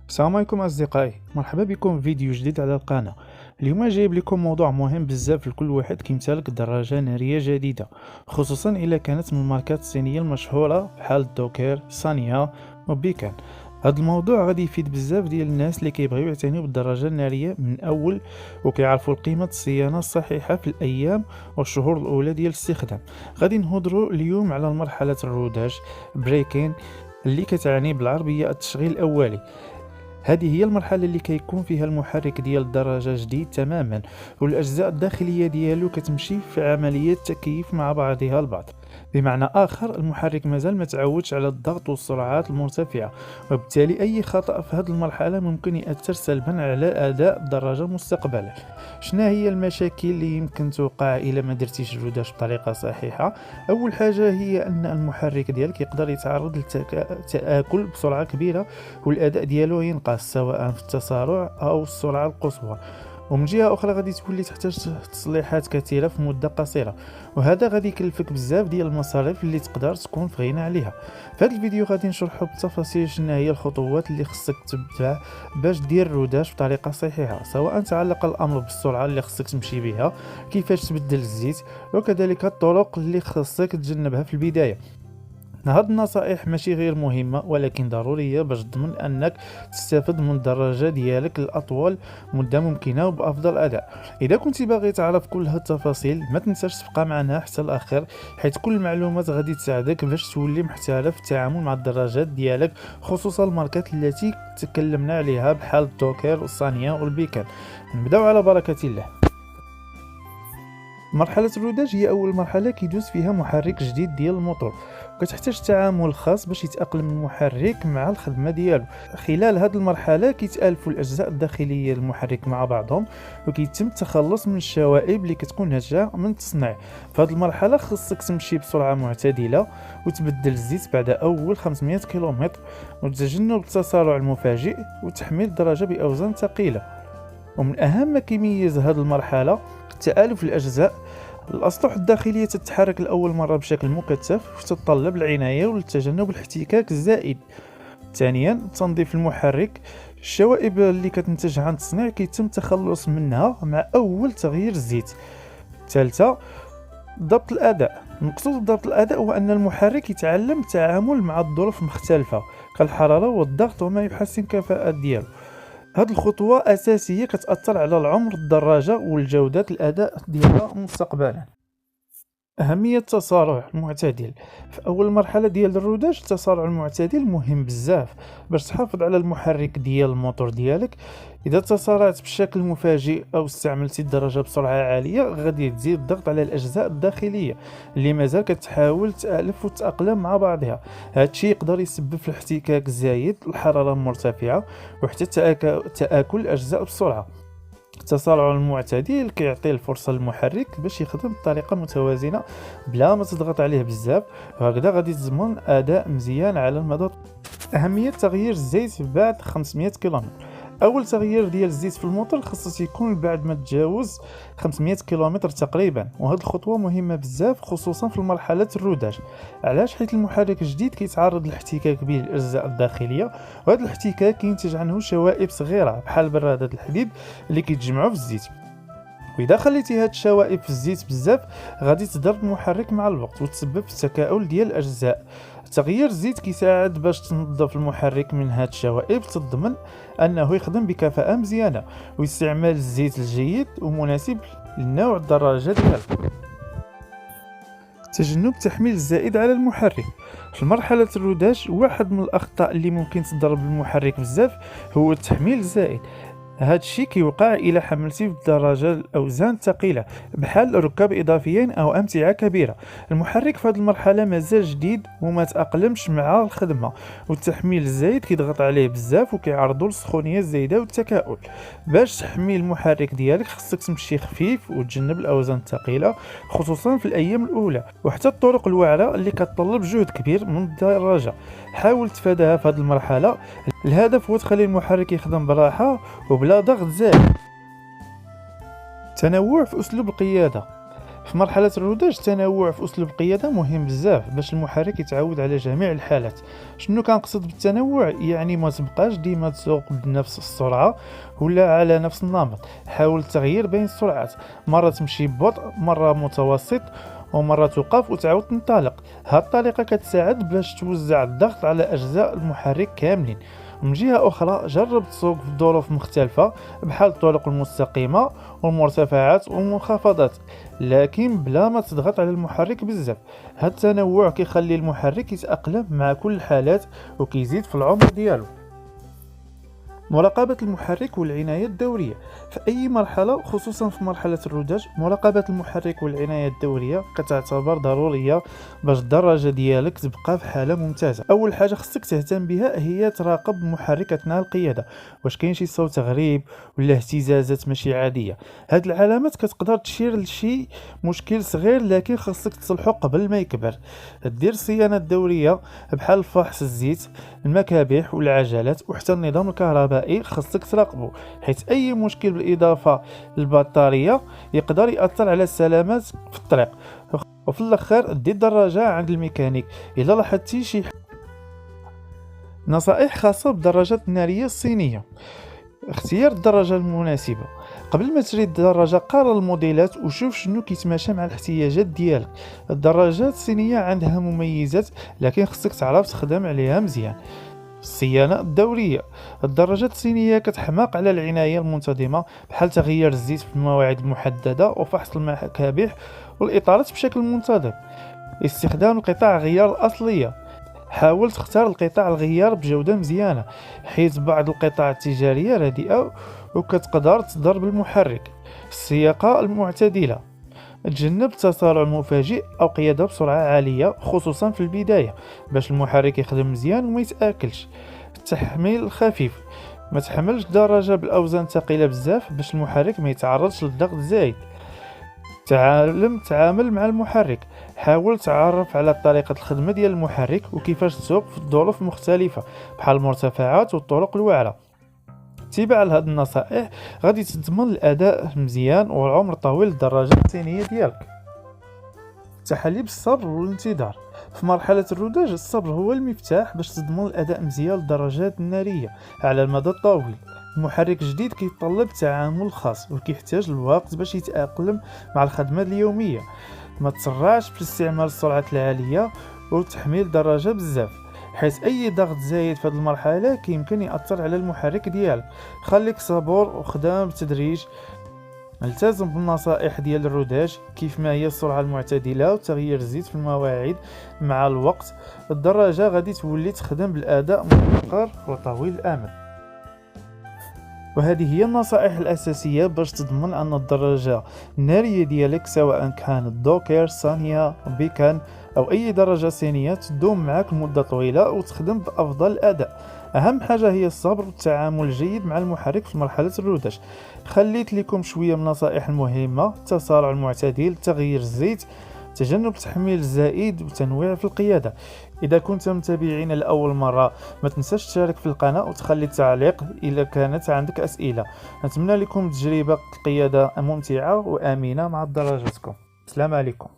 السلام عليكم أصدقائي، مرحبا بكم في فيديو جديد على القناة. اليوم جايب لكم موضوع مهم بزاف لكل واحد كيمتلك دراجة نارية جديدة، خصوصا إلا كانت من الماركات الصينية المشهورة بحال دوكر، سانيا وبيكان. هذا الموضوع غادي يفيد بزاف ديال الناس اللي كيبغيو يعتنيو بالدراجة النارية من أول، وكيعرفوا قيمة الصيانة الصحيحة في الأيام والشهور الأولى ديال الاستخدام. غادي نهضروا اليوم على مرحلة الروداج بريكين، اللي كتعني بالعربية التشغيل الأولي. هذه هي المرحلة اللي كيكون فيها المحرك ديال الدراجة جديد تماما، والأجزاء الداخلية ديالو كتمشي في عملية تكييف مع بعضها البعض. بمعنى آخر، المحرك مازال ما تعودش على الضغط والسرعات المرتفعة، وبالتالي أي خطأ في هذه المرحلة ممكن يأثر سلبا على أداء الدراجة مستقبلا. شنا هي المشاكل اللي يمكن توقع إلا ما درتيش الروداج بطريقة صحيحة؟ أول حاجة هي أن المحرك ديالك يقدر يتعرض للتآكل بسرعة كبيرة، والاداء ديالو ينقص سواء في التسارع او السرعه القصوى. ومن جهه اخرى غادي تولي تحتاج تصليحات كثيره في مده قصيره، وهذا غادي يكلفك بزاف ديال المصاريف اللي تقدر تكون في غنى عليها. في هذا الفيديو غادي نشرحوا بالتفاصيل شنو هي الخطوات اللي خصك تتبع باش دير الروداج بطريقه صحيحه، سواء تعلق الامر بالسرعه اللي خصك تمشي بها، كيفاش تبدل الزيت، وكذلك الطرق اللي خصك تجنبها في البدايه. هاد النصائح ماشي غير مهمة، ولكن ضرورية باش تضمن أنك تستافد من الدراجة ديالك لأطول مدة ممكنة وبأفضل أداء. إذا كنت باغي تعرف كل هاد التفاصيل، ما تنساش تبقى معنا حتى الأخير، حيث كل المعلومات غادي تساعدك باش تولي محترف في التعامل مع الدراجات ديالك، خصوصا الماركات التي تكلمنا عليها بحال الدوكر والصانية والبيكان. نبداو على بركة الله. مرحلة الروداج هي أول مرحلة كيدوز فيها محرك جديد ديال الموتور، وكتحتاج تعامل خاص باش يتأقلم المحرك مع الخدمة ديالو. خلال هذه المرحلة كيتآلفوا الأجزاء الداخلية للمحرك مع بعضهم، وكيتم التخلص من الشوائب اللي كتكون ناتجة من التصنيع. في هذه المرحلة خصك تمشي بسرعة معتدلة، وتبدل الزيت بعد أول 500 كيلومتر، وتجنب التسارع المفاجئ، وتحميل الدراجة بأوزان ثقيلة. ومن أهم ما كيميز هذه المرحلة تآلف الأجزاء. الأسطح الداخلية تتحرك لأول مرة بشكل مكثف، وتتطلب العناية ولتجنب الاحتكاك الزائد. ثانيا، تنظيف المحرك. الشوائب اللي كتنتج عن التصنيع كيتم التخلص منها مع أول تغيير الزيت. ثالثة، ضبط الأداء. المقصود بضبط الأداء هو أن المحرك يتعلم التعامل مع الظروف المختلفة كالحرارة والضغط، وما يحسن كفاءة ديالو. هاد الخطوة أساسية كتأثر على العمر الدراجة والجودة الأداء ديالها مستقبلا. أهمية التسارع المعتدل. في أول مرحلة ديال الروداج، التسارع المعتدل مهم بزاف باش تحافظ على المحرك ديال الموتور ديالك. إذا تسارعت بشكل مفاجئ أو استعملتي الدراجة بسرعة عالية، غادي تزيد الضغط على الأجزاء الداخلية اللي مازال كتحاول تألف وتتأقلم مع بعضها. هادشي يقدر يسبب في الاحتكاك الزايد، الحرارة المرتفعة، وحتى تآكل الأجزاء بسرعة. التسارع المعتدل كيعطي الفرصة للمحرك باش يخدم بطريقة متوازنة بلا ما تضغط عليه بزاف، وهكذا غادي تضمن أداء مزيان على المدى. أهمية تغيير الزيت بعد 500 كيلومتر. أول تغيير ديال الزيت في الموتور خاصو يكون بعد ما تجاوز 500 كيلومتر تقريبا، وهاد الخطوة مهمة بزاف خصوصا في مرحلة الروداج. علاش؟ حيت المحرك الجديد كيتعرض للاحتكاك بين الأجزاء الداخلية، وهذا الاحتكاك كينتج عنه شوائب صغيرة بحال برادة الحديد اللي كيتجمعوا في الزيت. واذا خليتي هاد الشوائب في الزيت بزاف، غادي تضر المحرك مع الوقت وتسبب في التكاؤل ديال الاجزاء. تغيير الزيت كيساعد باش تنظف المحرك من هاد الشوائب، تضمن انه يخدم بكفاءة مزيانة، واستعمال الزيت الجيد ومناسب للنوع الدراجة ديالك. تجنب التحميل الزائد على المحرك. في مرحلة الروداج، واحد من الأخطاء اللي ممكن تضرب المحرك بزاف هو التحميل الزائد. هاد الشيء كيوقع إلا حملتي في الدراجة الأوزان ثقيلة بحال ركاب إضافيين أو أمتعة كبيرة. المحرك في هذه المرحلة مازال جديد وما تأقلمش مع الخدمة، والتحميل الزايد كيضغط عليه بزاف وكيعرضو للسخونية الزايدة والتكاؤل. باش تحمي المحرك ديالك خصك تمشي خفيف وتجنب الأوزان الثقيلة، خصوصا في الأيام الأولى، وحتى الطرق الوعرة اللي كتطلب جهد كبير من الدراجة حاول تفاداها في هذه المرحلة. الهدف هو تخلي المحرك يخدم براحة وبلا ضغط زائد. تنوع في أسلوب القيادة. في مرحلة الروداج التنوع في أسلوب القيادة مهم بزاف باش المحرك يتعود على جميع الحالات. شنو كنقصد بالتنوع؟ يعني ما تبقاش ديما تسوق بنفس السرعة ولا على نفس النمط. حاول التغيير بين السرعات، مرة تمشي ببطء، مرة متوسط، ومرة توقف وتعاود تنطلق. هاد الطريقة كتساعد باش توزع الضغط على أجزاء المحرك كاملين. من جهة أخرى جرب تسوق في ظروف مختلفة بحال الطرق المستقيمة والمرتفعات والمنخفضات، لكن بلا ما تضغط على المحرك بزاف. هاد التنوع كيخلي المحرك يتأقلم مع كل الحالات وكيزيد في العمر ديالو. مراقبة المحرك والعناية الدورية في أي مرحلة، خصوصا في مرحلة الروداج، مراقبة المحرك والعناية الدورية كتعتبر ضرورية باش الدراجة ديالك تبقى في حالة ممتازة. أول حاجة خصك تهتم بها هي تراقب المحرك أثناء القيادة، واش كاين شي صوت غريب ولا اهتزازات ماشي عادية. هاد العلامات كتقدر تشير لشي مشكل صغير، لكن خصك تصلحه قبل ما يكبر. دير الصيانة الدورية بحال فحص الزيت، المكابح والعجلات، وحتى النظام الكهربائي خصك تراقبه، حيث اي مشكل بالاضافه للبطاريه يقدر ياثر على السلامات في الطريق. وفي الاخر دي الدراجه عند الميكانيك الا لاحظتي شي نصائح خاصه بالدراجات الناريه الصينيه. اختيار الدراجه المناسبه. قبل ما تشري الدراجه قارن الموديلات وشوف شنو كيتماشى مع الاحتياجات ديالك. الدراجات الصينيه عندها مميزات، لكن خصك تعرف تخدم عليها مزيان. الصيانة الدورية. الدراجات الصينية كتحماق على العناية المنتظمة، بحال تغيير الزيت في المواعيد المحددة وفحص المكابح والإطارات بشكل منتظم. استخدام القطع غيار الأصلية. حاول تختار القطع الغيار بجودة مزيانة، حيث بعض القطع التجارية رديئة وكتقدر تضرب المحرك. السياقة المعتدلة. تجنب التسارع المفاجئ أو قيادة بسرعة عالية، خصوصا في البداية، باش المحرك يخدم مزيان وما يتآكلش. التحميل الخفيف. ما تحملش الدراجة بالأوزان ثقيلة بزاف باش المحرك ما يتعرضش للضغط الزايد. تعامل مع المحرك. حاول تعرف على طريقة الخدمة ديال المحرك وكيفاش تسوق في الظروف مختلفة بحال المرتفعات والطرق الوعرة. اتباع لهاد النصائح غادي تضمن الاداء مزيان والعمر طويل للدراجه الصينيه ديالك. التحلي بالصبر والانتظار. في مرحله الروداج الصبر هو المفتاح باش تضمن الاداء مزيان للدراجات الناريه على المدى الطويل. المحرك الجديد كيتطلب تعامل خاص وكيحتاج الوقت باش يتاقلم مع الخدمه اليوميه. ما تسرعش في استعمال السرعات العاليه وتحميل الدراجه بزاف، حيث اي ضغط زايد في هذه المرحله كيمكن ياثر على المحرك ديالك. خليك صبور وخدام بالتدريج. التزم بالنصائح ديال الروداج، كيف ما هي السرعه المعتدله وتغيير الزيت في المواعيد. مع الوقت الدراجه غادي تولي تخدم بالاداء مستقر وطويل الامد. وهذه هي النصائح الأساسية باش تضمن أن الدراجة النارية ديالك، سواء كانت دوكر، صانية، بيكان أو أي درجة صينية، تدوم معك لمدة طويلة وتخدم بأفضل أداء. أهم حاجة هي الصبر والتعامل الجيد مع المحرك في مرحلة الروداج. خليت لكم شوية من النصائح المهمة: التسارع المعتدل، تغيير الزيت، تجنب التحميل الزائد وتنويع في القيادة. إذا كنت متابعين لأول مرة ما تنساش تشارك في القناة وتخلي تعليق إذا كانت عندك أسئلة. نتمنى لكم تجربة قيادة ممتعة وآمنة مع دراجتكم. السلام عليكم.